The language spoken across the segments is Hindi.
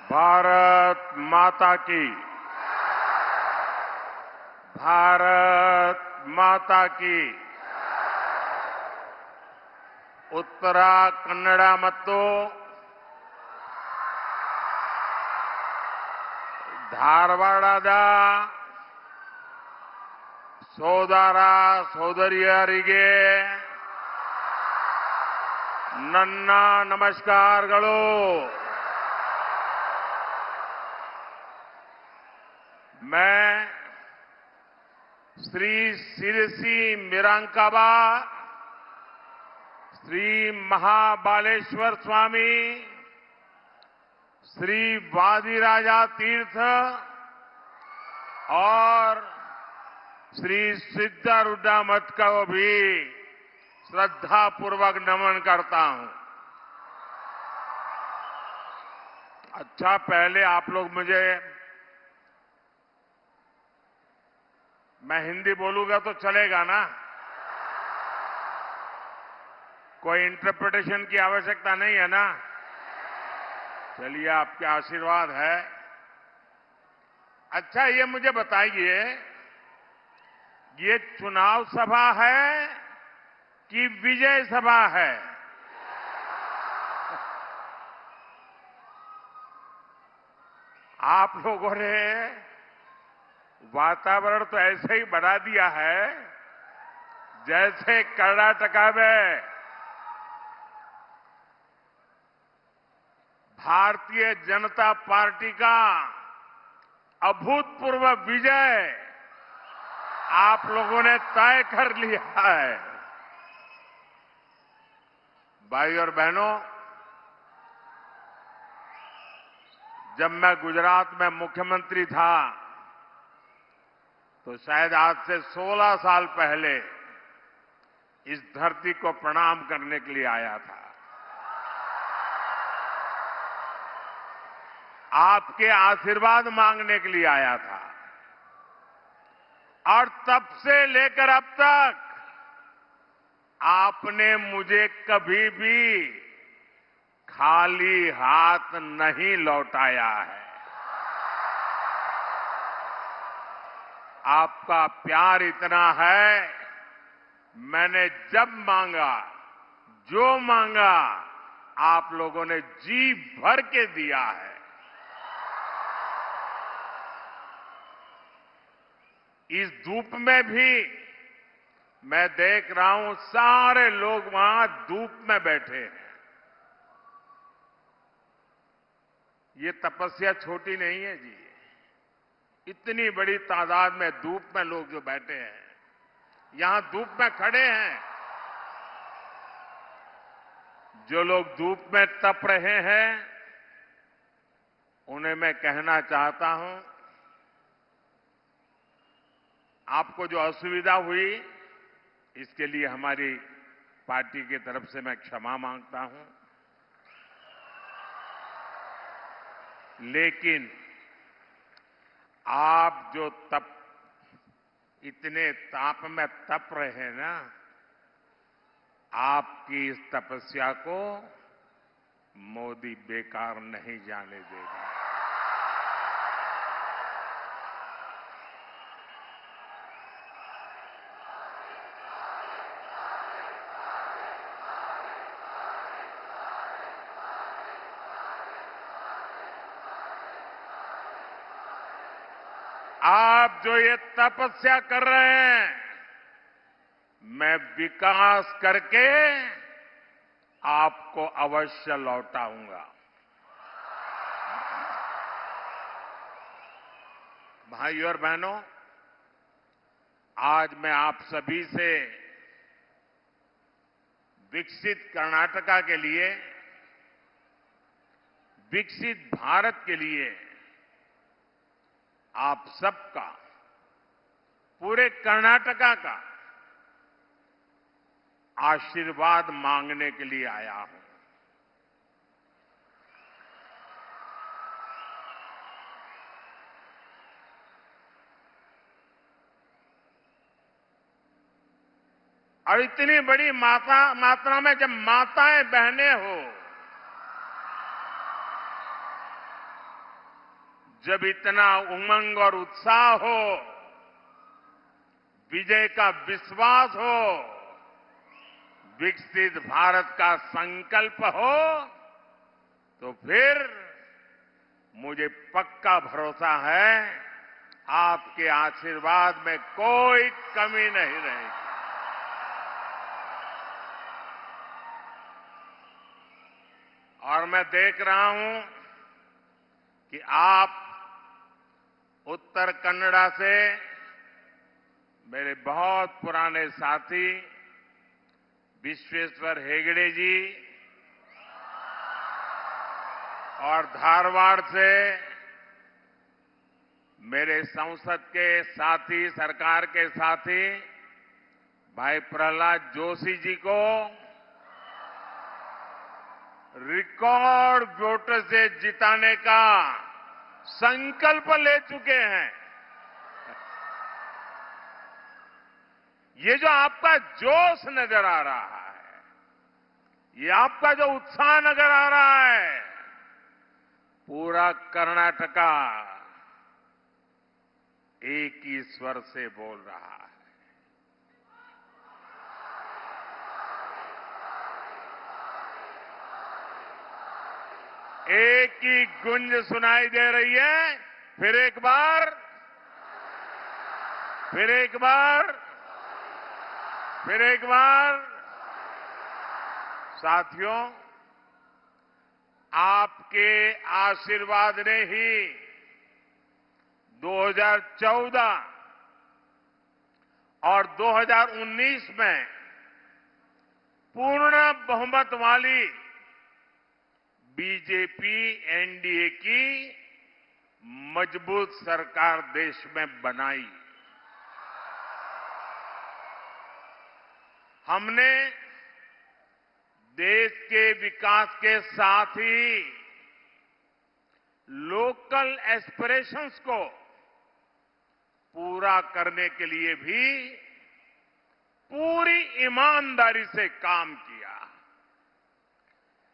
भारत माता की। भारत माता की। उत्तरा कन्नड़ा मत्तो धारवाड़ದ ಸೋದರ ಸೋದರಿಯರಿಗೆ ನನ್ನ ನಮಸ್ಕಾರಗಳು। मैं श्री सिरसी मिरांकाबा श्री महाबालेश्वर स्वामी श्री वादिराजा तीर्थ और श्री सिद्धारूढ़ा मठ को भी श्रद्धापूर्वक नमन करता हूं। अच्छा, पहले आप लोग मुझे, मैं हिंदी बोलूंगा तो चलेगा ना? कोई इंटरप्रिटेशन की आवश्यकता नहीं है ना? चलिए, आपके आशीर्वाद है। अच्छा, ये मुझे बताइए, ये चुनाव सभा है कि विजय सभा है? आप लोगों ने वातावरण तो ऐसे ही बढ़ा दिया है जैसे कर्नाटका में भारतीय जनता पार्टी का अभूतपूर्व विजय आप लोगों ने तय कर लिया है। भाई और बहनों, जब मैं गुजरात में मुख्यमंत्री था तो शायद आज से 16 साल पहले इस धरती को प्रणाम करने के लिए आया था। आपके आशीर्वाद मांगने के लिए आया था। और तब से लेकर अब तक आपने मुझे कभी भी खाली हाथ नहीं लौटाया है। आपका प्यार इतना है, मैंने जब मांगा, जो मांगा, आप लोगों ने जी भर के दिया है। इस धूप में भी मैं देख रहा हूं सारे लोग वहां धूप में बैठे हैं। ये तपस्या छोटी नहीं है जी। इतनी बड़ी तादाद में धूप में लोग जो बैठे हैं, यहां धूप में खड़े हैं, जो लोग धूप में तप रहे हैं, उन्हें मैं कहना चाहता हूं, आपको जो असुविधा हुई इसके लिए हमारी पार्टी की तरफ से मैं क्षमा मांगता हूं। लेकिन आप जो इतने ताप में तप रहे हैं ना, आपकी इस तपस्या को मोदी बेकार नहीं जाने देगा। आप जो ये तपस्या कर रहे हैं, मैं विकास करके आपको अवश्य लौटाऊंगा। भाई और बहनों, आज मैं आप सभी से विकसित कर्नाटका के लिए, विकसित भारत के लिए आप सबका, पूरे कर्नाटका का आशीर्वाद मांगने के लिए आया हूं। और इतनी बड़ी मात्रा में जब माताएं बहनें हो, जब इतना उमंग और उत्साह हो, विजय का विश्वास हो, विकसित भारत का संकल्प हो, तो फिर मुझे पक्का भरोसा है आपके आशीर्वाद में कोई कमी नहीं रहेगी। और मैं देख रहा हूं कि आप उत्तर कन्नड़ा से मेरे बहुत पुराने साथी विश्वेश्वर हेगड़े जी और धारवाड़ से मेरे संसद के साथी, सरकार के साथी भाई प्रहलाद जोशी जी को रिकॉर्ड वोट से जिताने का संकल्प ले चुके हैं। ये जो आपका जोश नजर आ रहा है, ये आपका जो उत्साह नजर आ रहा है, पूरा कर्नाटका एक ही स्वर से बोल रहा है। एक ही गुंज सुनाई दे रही है। फिर एक बार, फिर एक बार, फिर एक बार। साथियों, आपके आशीर्वाद ने ही 2014 और 2019 में पूर्ण बहुमत वाली बीजेपी एनडीए की मजबूत सरकार देश में बनाई। हमने देश के विकास के साथ ही लोकल एस्पिरेशंस को पूरा करने के लिए भी पूरी ईमानदारी से काम किया।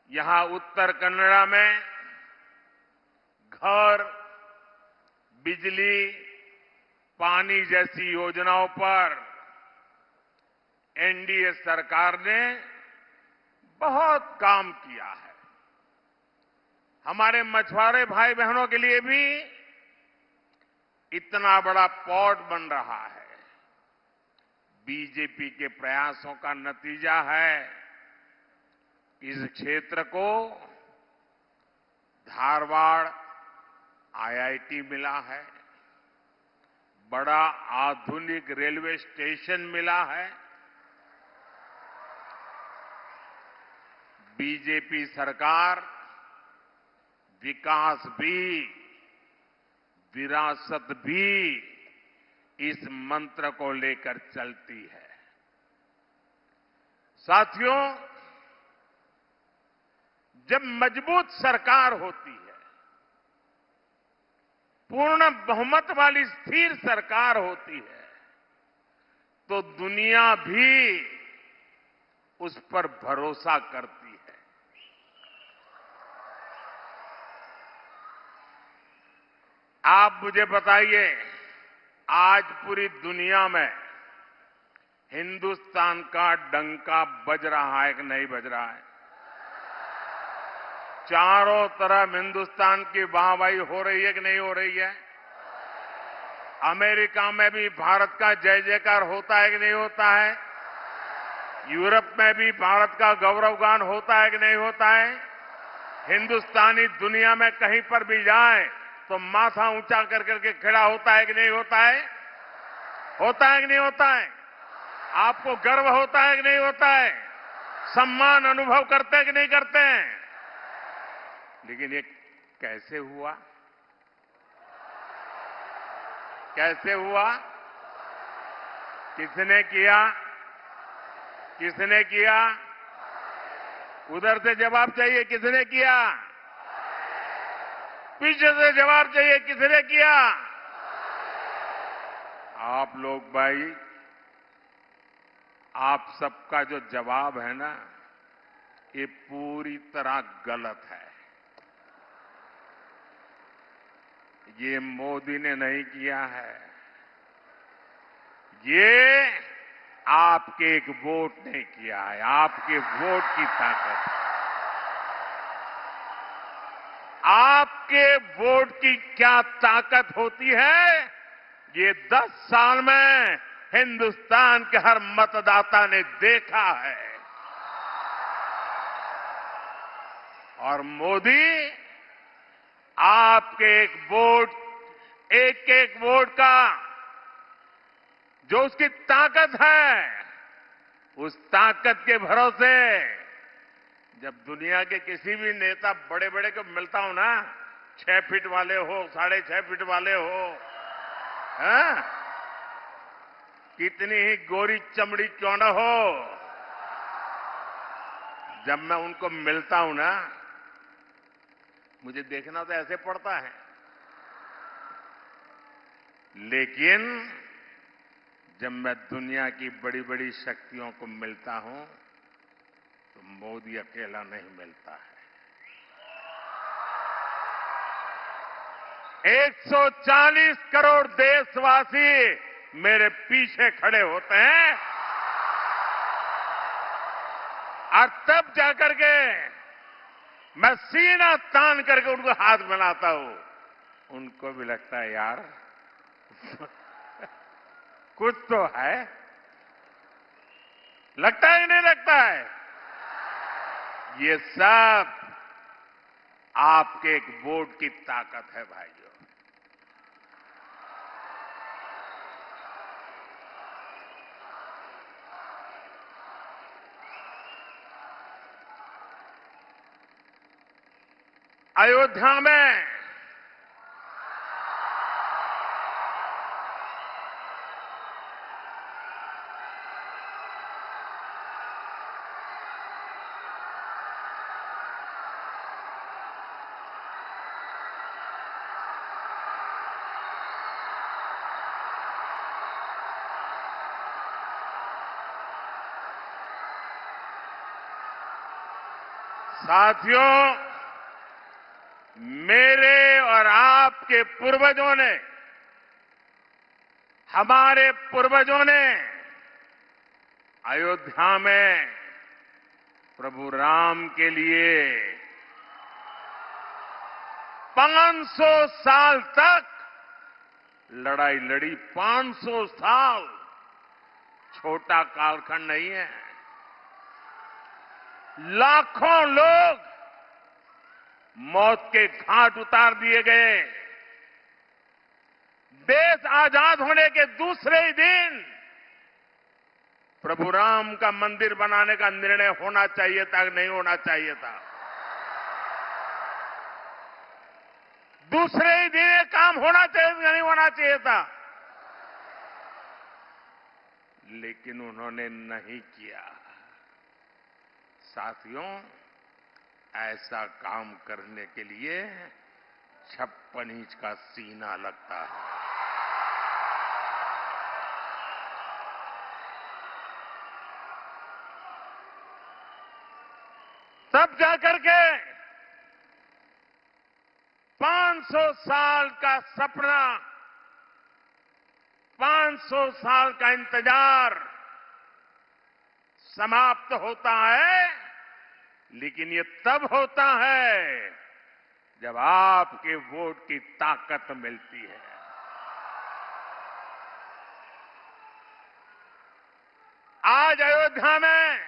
यहां उत्तर कन्नड़ा में घर, बिजली, पानी जैसी योजनाओं पर एनडीए सरकार ने बहुत काम किया है। हमारे मछुआरे भाई बहनों के लिए भी इतना बड़ा पोर्ट बन रहा है। बीजेपी के प्रयासों का नतीजा है इस क्षेत्र को धारवाड़ आईआईटी मिला है, बड़ा आधुनिक रेलवे स्टेशन मिला है। बीजेपी सरकार विकास भी, विरासत भी इस मंत्र को लेकर चलती है। साथियों, जब मजबूत सरकार होती है, पूर्ण बहुमत वाली स्थिर सरकार होती है, तो दुनिया भी उस पर भरोसा करती है। आप मुझे बताइए, आज पूरी दुनिया में हिंदुस्तान का डंका बज रहा है कि नहीं बज रहा है? चारों तरफ हिंदुस्तान की वाहवाही हो रही है कि नहीं हो रही है? अमेरिका में भी भारत का जय जयकार होता है कि नहीं होता है? यूरोप में भी भारत का गौरवगान होता है कि नहीं होता है? हिंदुस्तानी दुनिया में कहीं पर भी जाए तो माथा ऊंचा कर करके खड़ा होता है कि नहीं होता है? होता है कि नहीं होता है? आपको गर्व होता है कि नहीं होता है? सम्मान अनुभव करते हैं कि नहीं करते हैं? लेकिन ये कैसे हुआ? कैसे हुआ? किसने किया? किसने किया? उधर से जवाब चाहिए, किसने किया? पीछे से जवाब चाहिए, किसने किया? आप लोग भाई, आप सबका जो जवाब है ना, ये पूरी तरह गलत है। ये मोदी ने नहीं किया है, ये आपके एक वोट ने किया है, आपके वोट की ताकत है। आपके वोट की क्या ताकत होती है, ये 10 साल में हिंदुस्तान के हर मतदाता ने देखा है। और मोदी आपके एक एक वोट का जो उसकी ताकत है, उस ताकत के भरोसे जब दुनिया के किसी भी नेता बड़े बड़े को मिलता हूं ना, 6 फीट वाले हो, 6.5 फीट वाले हो, हैं? कितनी ही गोरी चमड़ी क्यों न हो, जब मैं उनको मिलता हूं ना, मुझे देखना तो ऐसे पड़ता है, लेकिन जब मैं दुनिया की बड़ी बड़ी शक्तियों को मिलता हूं तो मोदी अकेला नहीं मिलता है। 140 करोड़ देशवासी मेरे पीछे खड़े होते हैं और तब जाकर के मैं सीना तान करके उनको हाथ मिलाता हूं। उनको भी लगता है यार कुछ तो है, लगता है कि नहीं लगता है? ये सब आपके एक वोट की ताकत है भाइयों। अयोध्या में साथियों, मेरे और आपके पूर्वजों ने, हमारे पूर्वजों ने अयोध्या में प्रभु राम के लिए 500 साल तक लड़ाई लड़ी। 500 साल छोटा कालखंड नहीं है। लाखों लोग मौत के घाट उतार दिए गए। देश आजाद होने के दूसरे ही दिन प्रभु राम का मंदिर बनाने का निर्णय होना चाहिए था, नहीं होना चाहिए था। दूसरे ही दिन ये काम होना चाहिए था, नहीं होना चाहिए था, लेकिन उन्होंने नहीं किया। साथियों, ऐसा काम करने के लिए 56 इंच का सीना लगता है। तब जाकर के 500 साल का सपना, 500 साल का इंतजार समाप्त होता है। लेकिन ये तब होता है जब आपके वोट की ताकत मिलती है। आज अयोध्या में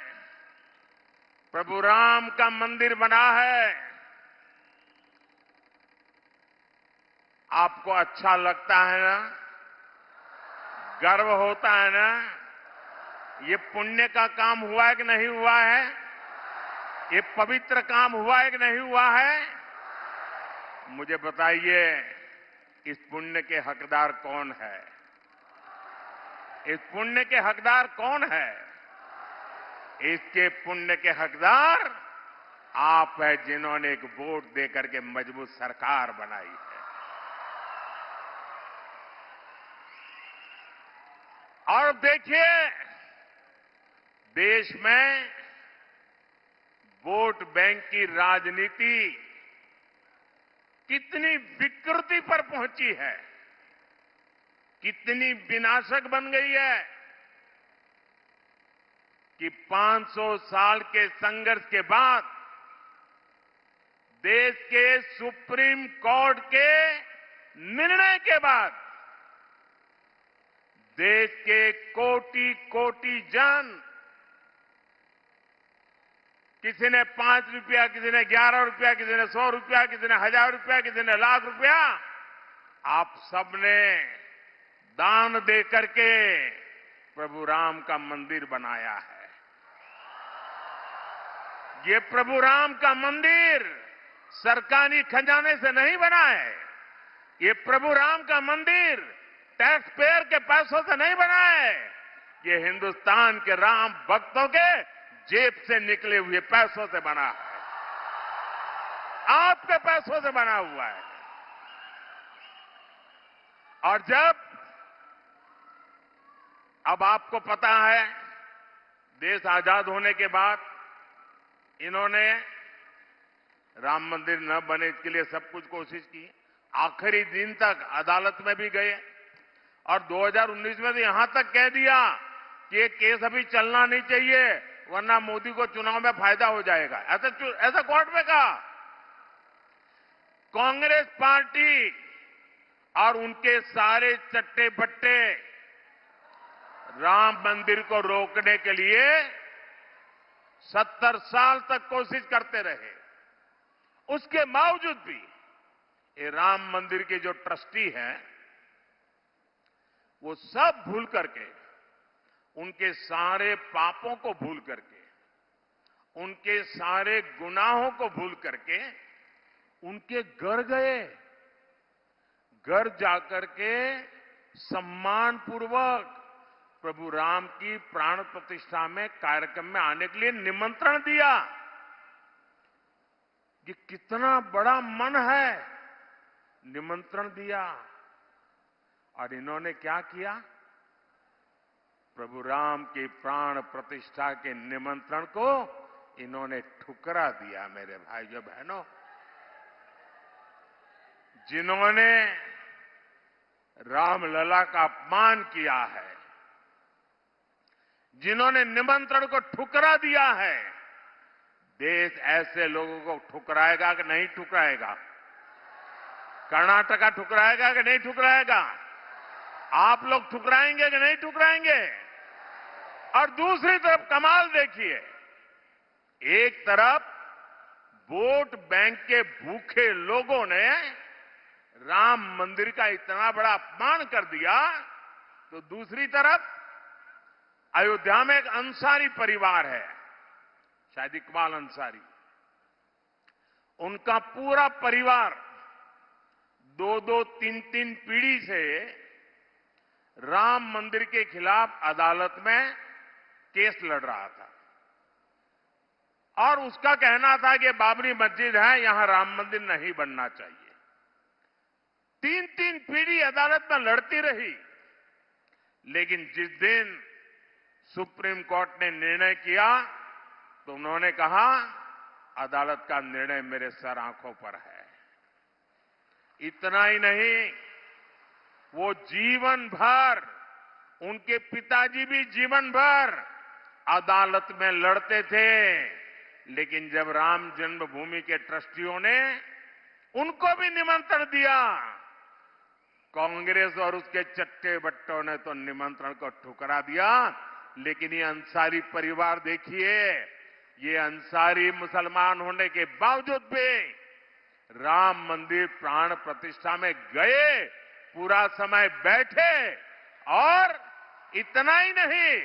प्रभु राम का मंदिर बना है। आपको अच्छा लगता है ना? गर्व होता है ना? ये पुण्य का काम हुआ है कि नहीं हुआ है? ये पवित्र काम हुआ है कि नहीं हुआ है? मुझे बताइए, इस पुण्य के हकदार कौन है? इस पुण्य के हकदार कौन है? इसके पुण्य के हकदार आप है, जिन्होंने एक वोट देकर के मजबूत सरकार बनाई है। और देखिए, देश में वोट बैंक की राजनीति कितनी विकृति चोटी पर पहुंची है, कितनी विनाशक बन गई है कि 500 साल के संघर्ष के बाद देश के सुप्रीम कोर्ट के निर्णय के बाद देश के कोटि कोटि जन, किसी ने 5 रुपया, किसी ने 11 रुपया, किसी ने 100 रुपया, किसी ने 1000 रुपया, किसी ने लाख रुपया, आप सबने दान दे करके प्रभु राम का मंदिर बनाया है। ये प्रभु राम का मंदिर सरकारी खजाने से नहीं बना है। ये प्रभु राम का मंदिर टैक्स पेयर के पैसों से नहीं बना है। ये हिंदुस्तान के राम भक्तों के जेब से निकले हुए पैसों से बना है, आपके पैसों से बना हुआ है। और जब अब आपको पता है, देश आजाद होने के बाद इन्होंने राम मंदिर न बने इसके लिए सब कुछ कोशिश की, आखिरी दिन तक अदालत में भी गए और 2019 में तो यहां तक कह दिया कि ये केस अभी चलना नहीं चाहिए वरना मोदी को चुनाव में फायदा हो जाएगा, ऐसा कोर्ट में कहा। कांग्रेस पार्टी और उनके सारे चट्टे बट्टे राम मंदिर को रोकने के लिए 70 साल तक कोशिश करते रहे। उसके बावजूद भी ये राम मंदिर के जो ट्रस्टी हैं, वो सब भूल करके, उनके सारे पापों को भूल करके, उनके सारे गुनाहों को भूल करके उनके घर गए। घर जाकर के सम्मान पूर्वक प्रभु राम की प्राण प्रतिष्ठा में कार्यक्रम में आने के लिए निमंत्रण दिया। ये कितना बड़ा मन है, निमंत्रण दिया। और इन्होंने क्या किया? प्रभु राम की प्राण प्रतिष्ठा के निमंत्रण को इन्होंने ठुकरा दिया। मेरे भाइयों बहनों, जिन्होंने रामलला का अपमान किया है, जिन्होंने निमंत्रण को ठुकरा दिया है, देश ऐसे लोगों को ठुकराएगा कि नहीं ठुकराएगा? कर्नाटका ठुकराएगा कि नहीं ठुकराएगा? आप लोग ठुकराएंगे कि नहीं ठुकराएंगे? और दूसरी तरफ कमाल देखिए, एक तरफ वोट बैंक के भूखे लोगों ने राम मंदिर का इतना बड़ा अपमान कर दिया, तो दूसरी तरफ अयोध्या में एक अंसारी परिवार है, शायद इकबाल अंसारी, उनका पूरा परिवार 2-2, 3-3 पीढ़ी से राम मंदिर के खिलाफ अदालत में केस लड़ रहा था। और उसका कहना था कि बाबरी मस्जिद है, यहां राम मंदिर नहीं बनना चाहिए। 3-3 पीढ़ी अदालत में लड़ती रही, लेकिन जिस दिन सुप्रीम कोर्ट ने निर्णय किया तो उन्होंने कहा, अदालत का निर्णय मेरे सर आंखों पर है। इतना ही नहीं, वो जीवन भर, उनके पिताजी भी जीवन भर अदालत में लड़ते थे, लेकिन जब राम जन्मभूमि के ट्रस्टियों ने उनको भी निमंत्रण दिया, कांग्रेस और उसके चट्टे बट्टों ने तो निमंत्रण को ठुकरा दिया। लेकिन ये अंसारी परिवार देखिए, ये अंसारी मुसलमान होने के बावजूद भी राम मंदिर प्राण प्रतिष्ठा में गए, पूरा समय बैठे, और इतना ही नहीं,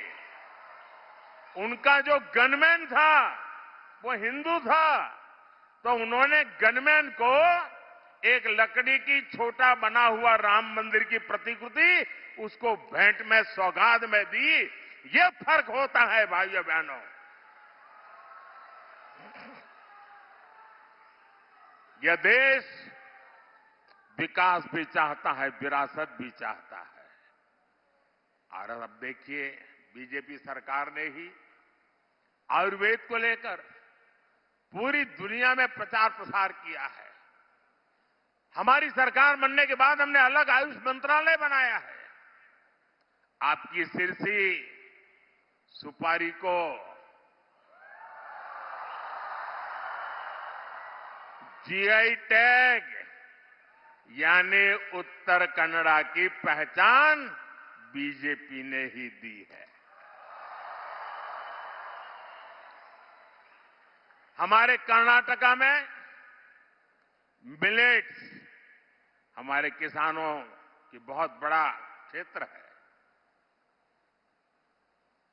उनका जो गनमैन था वो हिंदू था, तो उन्होंने गनमैन को एक लकड़ी की छोटा बना हुआ राम मंदिर की प्रतिकृति उसको भेंट में, सौगात में दी। ये फर्क होता है भाइयों बहनों। यह देश विकास भी चाहता है, विरासत भी चाहता है। और अब देखिए, बीजेपी सरकार ने ही आयुर्वेद को लेकर पूरी दुनिया में प्रचार प्रसार किया है। हमारी सरकार बनने के बाद हमने अलग आयुष मंत्रालय बनाया है। आपकी सिरसी सुपारी को जीआई टैग यानी उत्तर कन्नड़ा की पहचान बीजेपी ने ही दी है। हमारे कर्नाटका में मिलेट्स हमारे किसानों की बहुत बड़ा क्षेत्र है।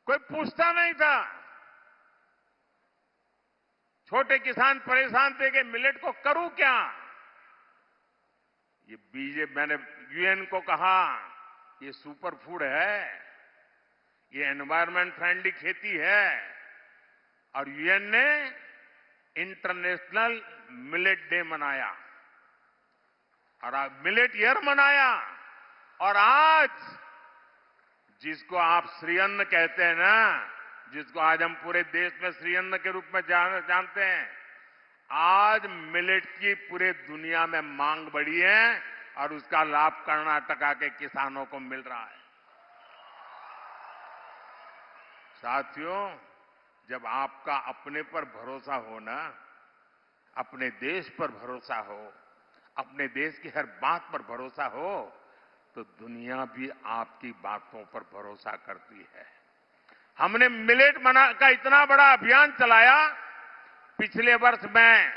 कोई पूछता नहीं था। छोटे किसान परेशान थे कि मिलेट को करूं क्या। ये बीजेपी, मैंने यूएन को कहा ये सुपर फूड है, ये एनवायरमेंट फ्रेंडली खेती है, और यूएन ने इंटरनेशनल मिलेट डे मनाया और मिलेट ईयर मनाया। और आज जिसको आप श्रीअन्न कहते हैं ना, जिसको आज हम पूरे देश में श्रीअन्न के रूप में जानते हैं, आज मिलेट की पूरे दुनिया में मांग बढ़ी है और उसका लाभ कर्नाटका के किसानों को मिल रहा है। साथियों, जब आपका अपने पर भरोसा हो ना, अपने देश पर भरोसा हो, अपने देश की हर बात पर भरोसा हो, तो दुनिया भी आपकी बातों पर भरोसा करती है। हमने मिलेट का इतना बड़ा अभियान चलाया। पिछले वर्ष में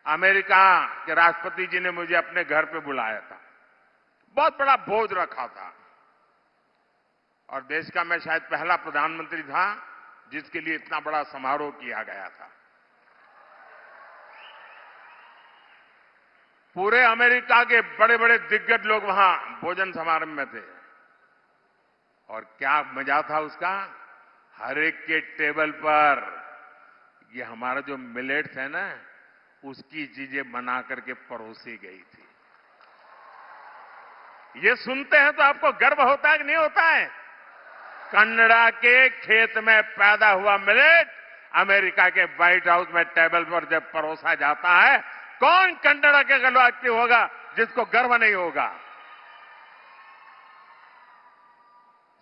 अमेरिका के राष्ट्रपति जी ने मुझे अपने घर पे बुलाया था। बहुत बड़ा भोज रखा था और देश का मैं शायद पहला प्रधानमंत्री था जिसके लिए इतना बड़ा समारोह किया गया था। पूरे अमेरिका के बड़े बड़े दिग्गज लोग वहां भोजन समारोह में थे और क्या मजा था उसका। हर एक के टेबल पर ये हमारा जो मिलेट्स है ना, उसकी चीजें बना करके परोसी गई थी। ये सुनते हैं तो आपको गर्व होता है कि नहीं होता है। कन्नड़ा के खेत में पैदा हुआ मिलेट अमेरिका के व्हाइट हाउस में टेबल पर जब परोसा जाता है, कौन कन्नड़ा के व्यक्ति होगा जिसको गर्व नहीं होगा।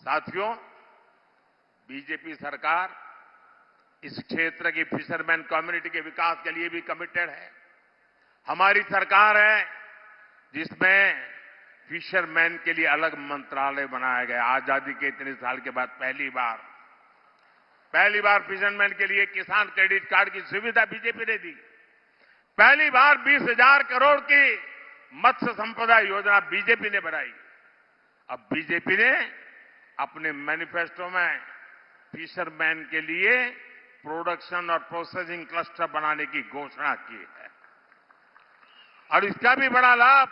साथियों, बीजेपी सरकार इस क्षेत्र की फिशरमैन कम्युनिटी के विकास के लिए भी कमिटेड है। हमारी सरकार है जिसमें फिशरमैन के लिए अलग मंत्रालय बनाया गया। आजादी के इतने साल के बाद पहली बार फिशरमैन के लिए किसान क्रेडिट कार्ड की सुविधा बीजेपी ने दी। पहली बार 20,000 करोड़ की मत्स्य संपदा योजना बीजेपी ने बनाई। अब बीजेपी ने अपने मैनिफेस्टो में फिशरमैन के लिए प्रोडक्शन और प्रोसेसिंग क्लस्टर बनाने की घोषणा की है और इसका भी बड़ा लाभ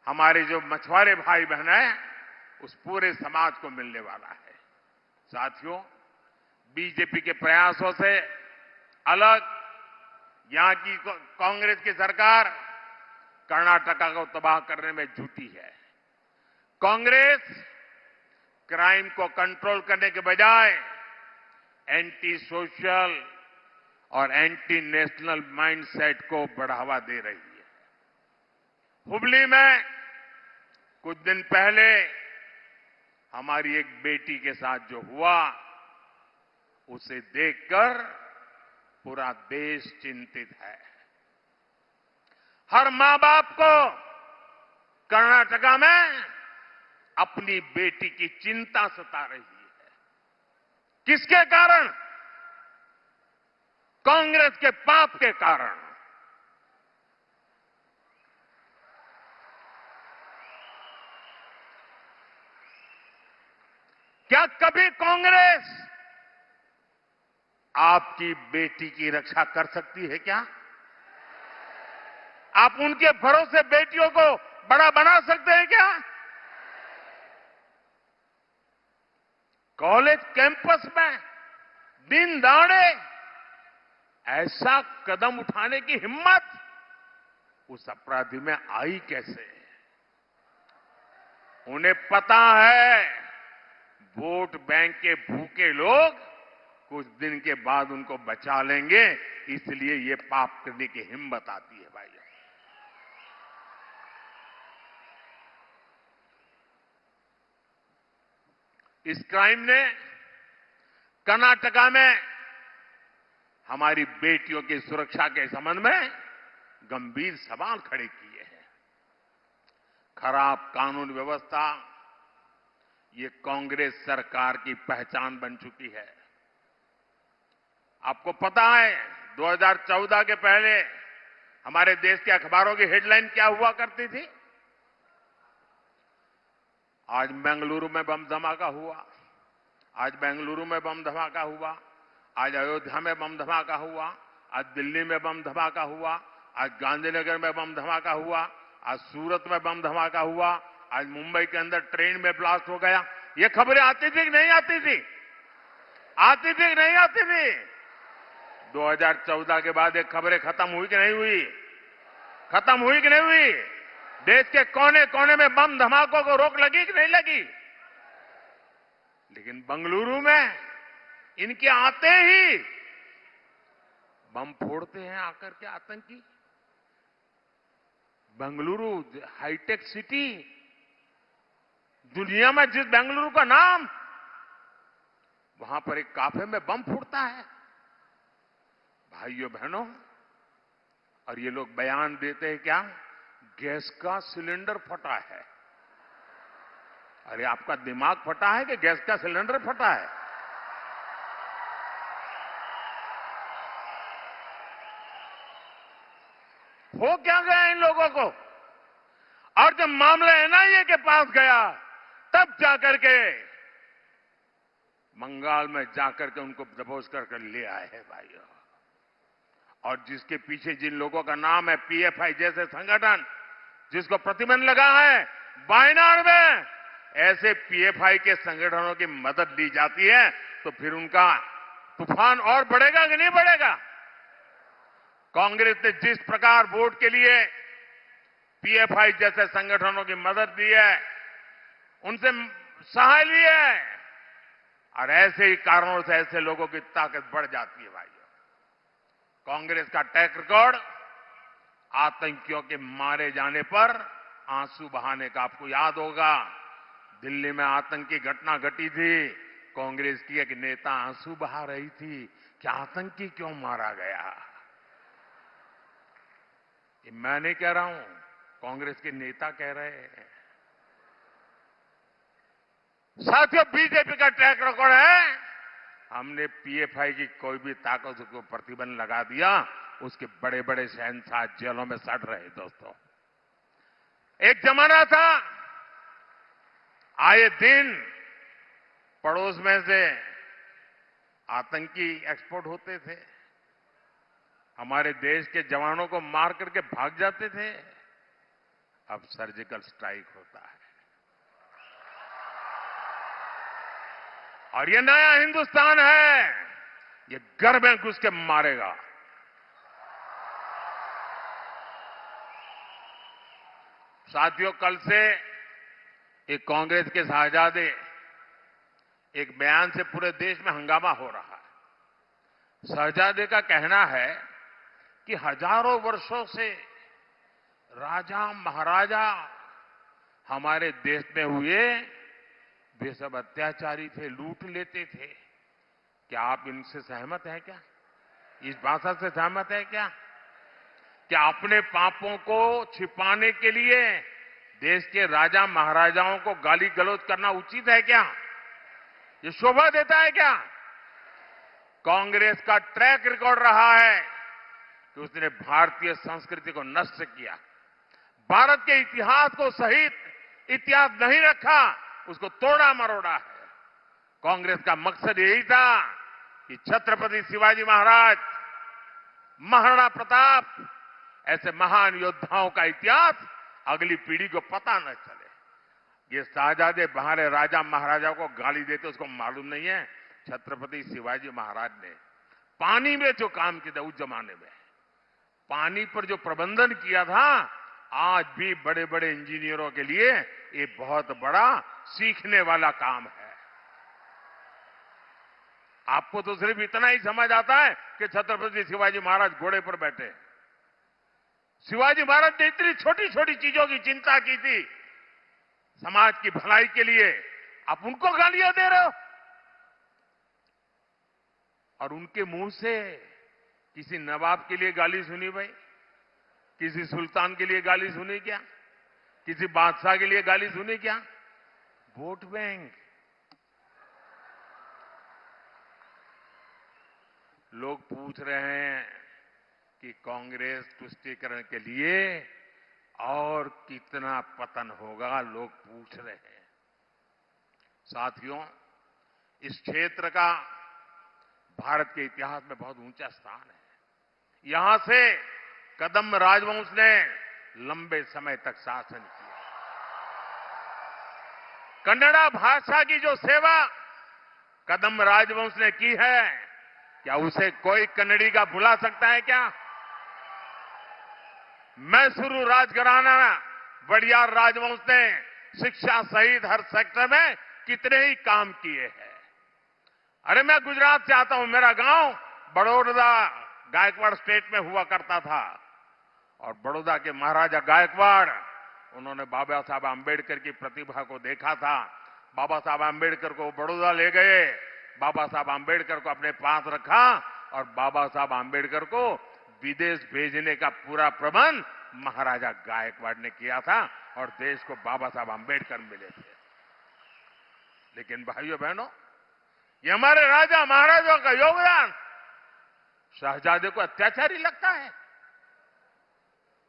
हमारे जो मछुआरे भाई बहन हैं उस पूरे समाज को मिलने वाला है। साथियों, बीजेपी के प्रयासों से अलग यहां की कांग्रेस की सरकार कर्नाटका को तबाह करने में जुटी है। कांग्रेस क्राइम को कंट्रोल करने के बजाय एंटी सोशल और एंटी नेशनल माइंडसेट को बढ़ावा दे रही है। हुबली में कुछ दिन पहले हमारी एक बेटी के साथ जो हुआ, उसे देखकर पूरा देश चिंतित है। हर मां बाप को कर्नाटका में अपनी बेटी की चिंता सता रही है। किसके कारण? कांग्रेस के पाप के कारण। क्या कभी कांग्रेस आपकी बेटी की रक्षा कर सकती है क्या? आप उनके भरोसे बेटियों को बड़ा बना सकते हैं क्या? कॉलेज कैंपस में दिन दहाड़े ऐसा कदम उठाने की हिम्मत उस अपराधी में आई कैसे? उन्हें पता है वोट बैंक के भूखे लोग कुछ दिन के बाद उनको बचा लेंगे, इसलिए ये पाप करने की हिम्मत आती है भाई। इस क्राइम ने कर्नाटका में हमारी बेटियों की सुरक्षा के संबंध में गंभीर सवाल खड़े किए हैं। खराब कानून व्यवस्था ये कांग्रेस सरकार की पहचान बन चुकी है। आपको पता है 2014 के पहले हमारे देश के अखबारों की हेडलाइन क्या हुआ करती थी? आज बेंगलुरु में बम धमाका हुआ, आज बेंगलुरु में बम धमाका हुआ, आज अयोध्या में बम धमाका हुआ, आज दिल्ली में बम धमाका हुआ, आज गांधीनगर में बम धमाका हुआ, आज सूरत में बम धमाका हुआ, आज मुंबई के अंदर ट्रेन में ब्लास्ट हो गया। ये खबरें आती थी कि नहीं आती थी? आती थी कि नहीं आती थी? 2014 के बाद ये खबरें खत्म हुई कि नहीं हुई? खत्म हुई कि नहीं हुई? देश के कोने कोने में बम धमाकों को रोक लगी कि नहीं लगी? लेकिन बेंगलुरु में इनके आते ही बम फोड़ते हैं आकर के आतंकी। बेंगलुरु हाईटेक सिटी, दुनिया में जिस बेंगलुरु का नाम, वहां पर एक काफे में बम फूटता है। भाइयों बहनों, और ये लोग बयान देते हैं क्या? गैस का सिलेंडर फटा है। अरे आपका दिमाग फटा है कि गैस का सिलेंडर फटा है? हो क्या गया इन लोगों को? और जब मामला एनआईए के पास गया तब जाकर के बंगाल में जाकर के उनको दबोच करके ले आए हैं भाइयों। और जिसके पीछे जिन लोगों का नाम है, पीएफआई जैसे संगठन जिसको प्रतिबंध लगा है, वायनाड में ऐसे पीएफआई के संगठनों की मदद ली जाती है तो फिर उनका तूफान और बढ़ेगा कि नहीं बढ़ेगा? कांग्रेस ने जिस प्रकार वोट के लिए पीएफआई जैसे संगठनों की मदद दी है, उनसे सहाय ली है, और ऐसे ही कारणों से ऐसे लोगों की ताकत बढ़ जाती है भाइयों। कांग्रेस का ट्रैक रिकॉर्ड आतंकियों के मारे जाने पर आंसू बहाने का आपको याद होगा। दिल्ली में आतंकी घटना घटी थी, कांग्रेस की एक नेता आंसू बहा रही थी कि आतंकी क्यों मारा गया। ये मैं नहीं कह रहा हूं, कांग्रेस के नेता कह रहे हैं। साथियों, बीजेपी का ट्रैक रिकॉर्ड है, हमने पीएफआई की कोई भी ताकत को प्रतिबंध लगा दिया, उसके बड़े बड़े शहंशाह जेलों में सड़ रहे। दोस्तों, एक जमाना था आए दिन पड़ोस में से आतंकी एक्सपोर्ट होते थे, हमारे देश के जवानों को मार करके भाग जाते थे। अब सर्जिकल स्ट्राइक होता है, और ये नया हिंदुस्तान है, ये घर में घुस के मारेगा। साथियों, कल से एक कांग्रेस के साहजादे एक बयान से पूरे देश में हंगामा हो रहा है। शहजादे का कहना है कि हजारों वर्षों से राजा महाराजा हमारे देश में हुए, वे सब अत्याचारी थे, लूट लेते थे। क्या आप इनसे सहमत हैं क्या? इस भाषा से सहमत है क्या? क्या अपने पापों को छिपाने के लिए देश के राजा महाराजाओं को गाली गलौज करना उचित है क्या? ये शोभा देता है क्या? कांग्रेस का ट्रैक रिकॉर्ड रहा है कि उसने भारतीय संस्कृति को नष्ट किया, भारत के इतिहास को सहित इतिहास नहीं रखा, उसको तोड़ा मरोड़ा है। कांग्रेस का मकसद यही था कि छत्रपति शिवाजी महाराज, महाराणा प्रताप ऐसे महान योद्धाओं का इतिहास अगली पीढ़ी को पता न चले। ये शाहजादे बाहर राजा महाराजा को गाली देते उसको मालूम नहीं है, छत्रपति शिवाजी महाराज ने पानी में जो काम किया था उस जमाने में, पानी पर जो प्रबंधन किया था, आज भी बड़े बड़े इंजीनियरों के लिए ये बहुत बड़ा सीखने वाला काम है। आपको तो सिर्फ इतना ही समझ आता है कि छत्रपति शिवाजी महाराज घोड़े पर बैठे। शिवाजी महाराज ने इतनी छोटी छोटी चीजों की चिंता की थी समाज की भलाई के लिए। आप उनको गालियां दे रहे हो। और उनके मुंह से किसी नवाब के लिए गाली सुनी भाई? किसी सुल्तान के लिए गाली सुनी क्या? किसी बादशाह के लिए गाली सुनी क्या? Vote bank. लोग पूछ रहे हैं कि कांग्रेस तुष्टीकरण के लिए और कितना पतन होगा, लोग पूछ रहे हैं। साथियों, इस क्षेत्र का भारत के इतिहास में बहुत ऊंचा स्थान है। यहां से कदम राजवंश ने लंबे समय तक शासन किया। कन्नड़ा भाषा की जो सेवा कदम राजवंश ने की है, क्या उसे कोई कन्नड़ी का भुला सकता है क्या? मैसूरू राजघराना वडियार राजवंश ने शिक्षा सहित हर सेक्टर में कितने ही काम किए हैं। अरे मैं गुजरात से आता हूं, मेरा गांव बड़ौदा गायकवाड़ स्टेट में हुआ करता था। और बड़ौदा के महाराजा गायकवाड़, उन्होंने बाबा साहब आंबेडकर की प्रतिभा को देखा था। बाबा साहब आंबेडकर को बड़ौदा ले गए, बाबा साहब आंबेडकर को अपने पास रखा और बाबा साहब आंबेडकर को विदेश भेजने का पूरा प्रबंध महाराजा गायकवाड़ ने किया था और देश को बाबा साहब आंबेडकर मिले थे। लेकिन भाइयों बहनों, ये हमारे राजा महाराजाओं का योगदान शहजादे को अत्याचारी लगता है?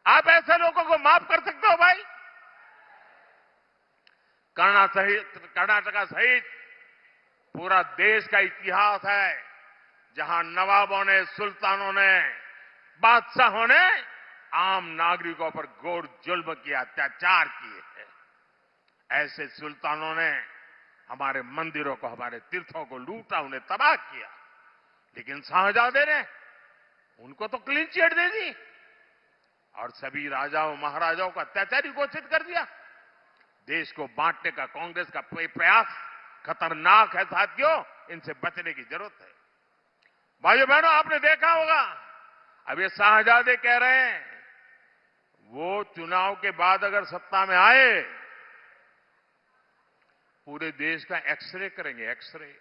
आप ऐसे लोगों को माफ कर सकते हो भाई? कर्नाटका सहित पूरा देश का इतिहास है जहां नवाबों ने, सुल्तानों ने, बादशाहों ने आम नागरिकों पर घोर जुल्म किया, अत्याचार किए हैं। ऐसे सुल्तानों ने हमारे मंदिरों को, हमारे तीर्थों को लूटा, उन्हें तबाह किया। लेकिन शाहजादे ने उनको तो क्लीन चिट दे दी और सभी राजाओं महाराजाओं को अत्याचारी घोषित कर दिया। देश को बांटने का कांग्रेस का प्रयास खतरनाक है साथियों, इनसे बचने की जरूरत है। भाइयों बहनों, आपने देखा होगा, अब ये शाहजादे कह रहे हैं वो चुनाव के बाद अगर सत्ता में आए, पूरे देश का एक्सरे करेंगे। एक्सरे,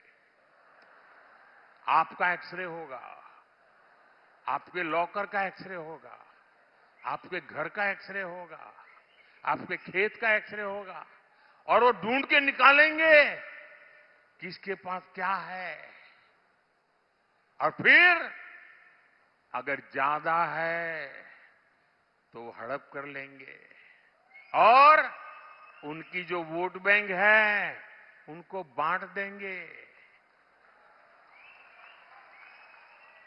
आपका एक्सरे होगा, आपके लॉकर का एक्सरे होगा, आपके घर का एक्सरे होगा, आपके खेत का एक्सरे होगा और वो ढूंढ के निकालेंगे किसके पास क्या है। और फिर अगर ज्यादा है तो हड़प कर लेंगे और उनकी जो वोट बैंक है उनको बांट देंगे।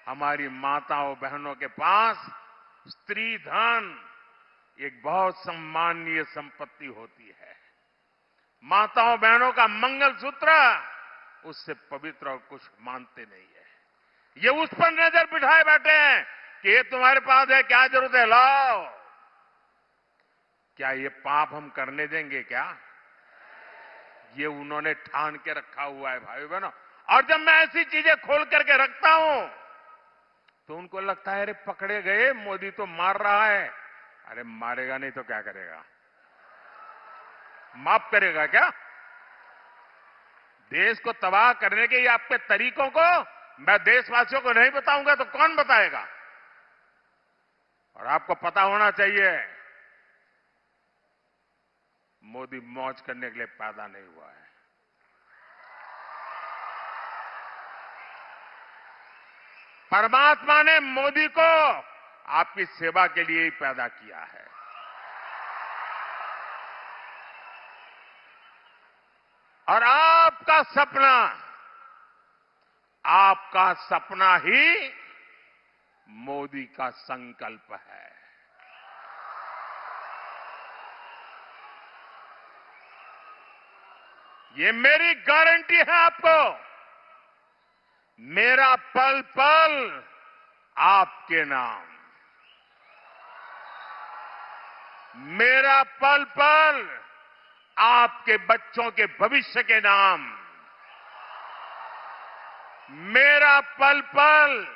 हमारी माताओं बहनों के पास स्त्री धन एक बहुत सम्माननीय संपत्ति होती है। माताओं बहनों का मंगलसूत्र उससे पवित्र और कुछ मानते नहीं है। ये उस पर नजर बिठाए बैठे हैं कि ये तुम्हारे पास है, क्या जरूरत है, लाओ। क्या ये पाप हम करने देंगे क्या? ये उन्होंने ठान के रखा हुआ है भाई बहनों। और जब मैं ऐसी चीजें खोल करके रखता हूं तो उनको लगता है अरे पकड़े गए, मोदी तो मार रहा है। अरे मारेगा नहीं तो क्या करेगा? माफ करेगा क्या? देश को तबाह करने के ये आपके तरीकों को मैं देशवासियों को नहीं बताऊंगा तो कौन बताएगा? और आपको पता होना चाहिए, मोदी मौज करने के लिए पैदा नहीं हुआ है। परमात्मा ने मोदी को आपकी सेवा के लिए ही पैदा किया है। और आपका सपना ही मोदी का संकल्प है। ये मेरी गारंटी है आपको। मेरा पल पल आपके नाम, मेरा पल पल आपके बच्चों के भविष्य के नाम, मेरा पल पल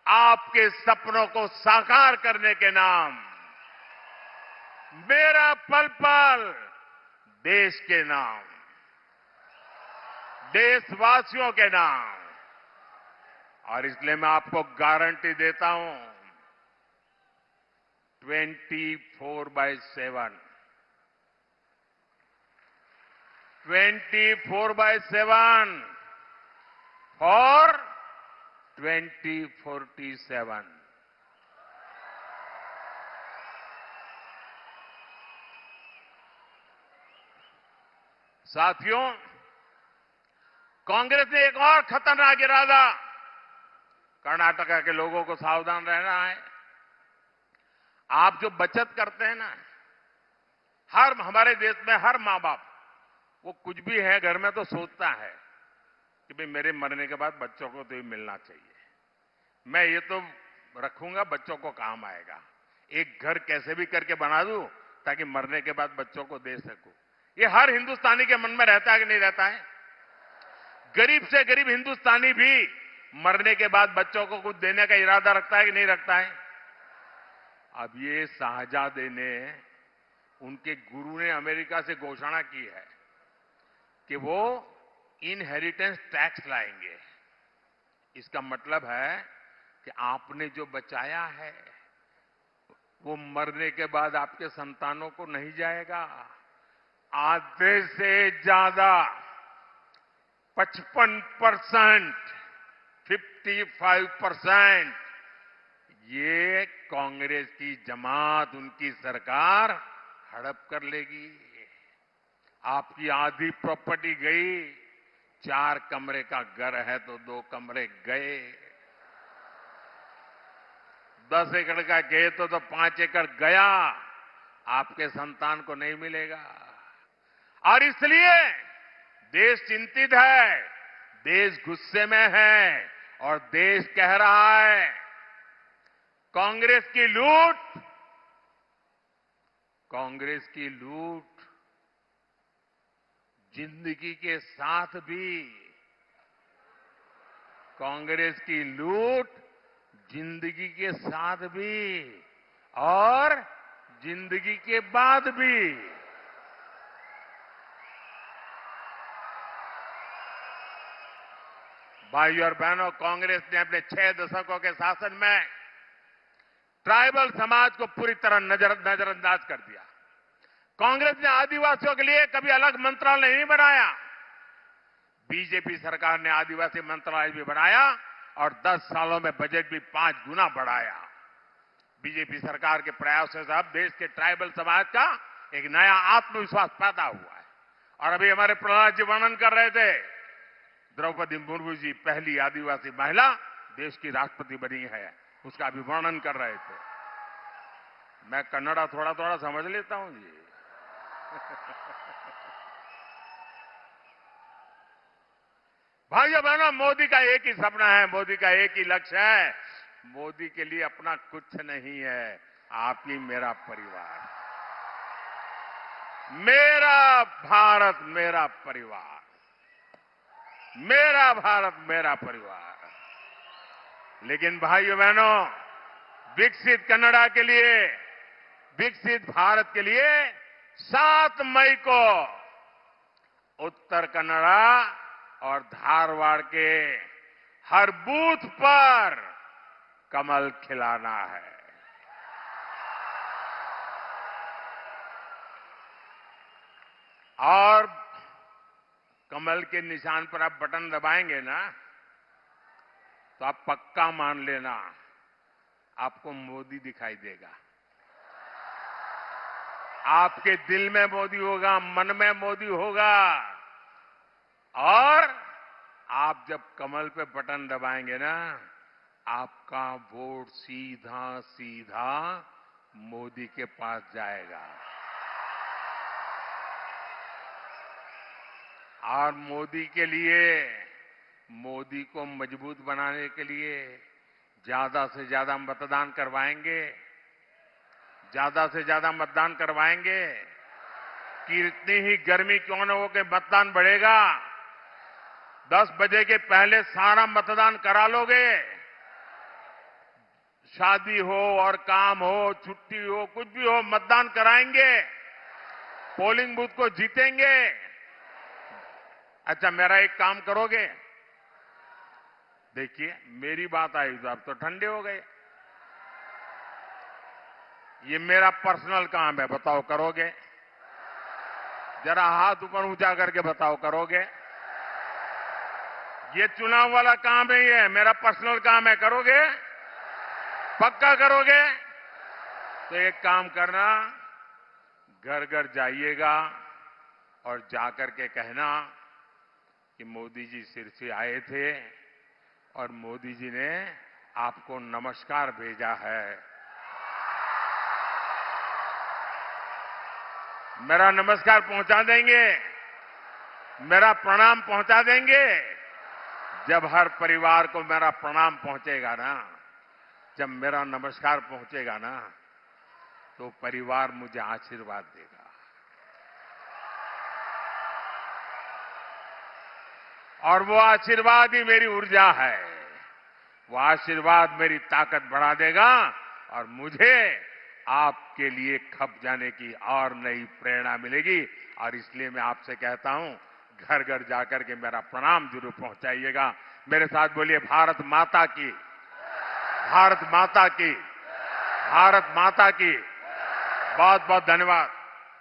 आपके सपनों को साकार करने के नाम, मेरा पल पल देश के नाम। देशवासियों के नाम। और इसलिए मैं आपको गारंटी देता हूं 24/7 24/7 फॉर 2047। साथियों, कांग्रेस ने एक और खतरनाक इरादा, कर्नाटका के लोगों को सावधान रहना है। आप जो बचत करते हैं ना, हमारे देश में हर मां बाप वो कुछ भी है घर में तो सोचता है कि भाई मेरे मरने के बाद बच्चों को तो ये मिलना चाहिए, मैं ये तो रखूंगा, बच्चों को काम आएगा, एक घर कैसे भी करके बना दूं ताकि मरने के बाद बच्चों को दे सकूं। ये हर हिंदुस्तानी के मन में रहता है कि नहीं रहता है? गरीब से गरीब हिंदुस्तानी भी मरने के बाद बच्चों को कुछ देने का इरादा रखता है कि नहीं रखता है? अब ये शाहजादे ने, उनके गुरु ने अमेरिका से घोषणा की है कि वो इनहेरिटेंस टैक्स लाएंगे। इसका मतलब है कि आपने जो बचाया है वो मरने के बाद आपके संतानों को नहीं जाएगा। आधे से ज्यादा 55%, 55% ये कांग्रेस की जमात, उनकी सरकार हड़प कर लेगी। आपकी आधी प्रॉपर्टी गई, 4 कमरे का घर है तो 2 कमरे गए, 10 एकड़ का खेत तो 5 एकड़ गया, आपके संतान को नहीं मिलेगा। और इसलिए देश चिंतित है, देश गुस्से में है और देश कह रहा है कांग्रेस की लूट जिंदगी के साथ भी, कांग्रेस की लूट जिंदगी के साथ भी और जिंदगी के बाद भी। भाइयों और बहनों, कांग्रेस ने अपने 6 दशकों के शासन में ट्राइबल समाज को पूरी तरह नजरअंदाज कर दिया। कांग्रेस ने आदिवासियों के लिए कभी अलग मंत्रालय नहीं बनाया। बीजेपी सरकार ने आदिवासी मंत्रालय भी बनाया और 10 सालों में बजट भी 5 गुना बढ़ाया। बीजेपी सरकार के प्रयासों से अब देश के ट्राइबल समाज का एक नया आत्मविश्वास पैदा हुआ है। और अभी हमारे प्रहलाद जी वर्णन कर रहे थे, द्रौपदी मुर्मू जी पहली आदिवासी महिला देश की राष्ट्रपति बनी है, उसका भी वर्णन कर रहे थे। मैं कन्नड़ा थोड़ा थोड़ा समझ लेता हूं जी। भाइयों बहनों, मोदी का एक ही सपना है, मोदी का एक ही लक्ष्य है। मोदी के लिए अपना कुछ नहीं है, आप ही मेरा परिवार, मेरा भारत मेरा परिवार, मेरा भारत मेरा परिवार। लेकिन भाइयों बहनों, विकसित कन्नड़ा के लिए, विकसित भारत के लिए 7 मई को उत्तर कन्नड़ा और धारवाड़ के हर बूथ पर कमल खिलाना है। और कमल के निशान पर आप बटन दबाएंगे ना, तो आप पक्का मान लेना आपको मोदी दिखाई देगा। आपके दिल में मोदी होगा, मन में मोदी होगा। और आप जब कमल पे बटन दबाएंगे ना, आपका वोट सीधा सीधा मोदी के पास जाएगा। और मोदी के लिए, मोदी को मजबूत बनाने के लिए ज्यादा से ज्यादा मतदान करवाएंगे, ज्यादा से ज्यादा मतदान करवाएंगे। कितनी ही गर्मी क्यों न हो के मतदान बढ़ेगा। 10 बजे के पहले सारा मतदान करा लोगे। शादी हो और काम हो, छुट्टी हो, कुछ भी हो, मतदान कराएंगे, पोलिंग बूथ को जीतेंगे। अच्छा, मेरा एक काम करोगे? देखिए, मेरी बात आई तो आप तो ठंडे हो गए। ये मेरा पर्सनल काम है, बताओ करोगे? जरा हाथ ऊपर ऊंचा करके बताओ करोगे? ये चुनाव वाला काम नहीं है, मेरा पर्सनल काम है, करोगे? पक्का करोगे? तो एक काम करना, घर घर जाइएगा और जाकर के कहना कि मोदी जी सिरसी आए थे और मोदी जी ने आपको नमस्कार भेजा है। मेरा नमस्कार पहुंचा देंगे, मेरा प्रणाम पहुंचा देंगे। जब हर परिवार को मेरा प्रणाम पहुंचेगा ना, जब मेरा नमस्कार पहुंचेगा ना, तो परिवार मुझे आशीर्वाद देगा। और वो आशीर्वाद ही मेरी ऊर्जा है, वो आशीर्वाद मेरी ताकत बढ़ा देगा और मुझे आपके लिए खप जाने की और नई प्रेरणा मिलेगी। और इसलिए मैं आपसे कहता हूं, घर घर जाकर के मेरा प्रणाम जरूर पहुंचाइएगा। मेरे साथ बोलिए, भारत माता की, भारत माता की, भारत माता की। बहुत बहुत धन्यवाद।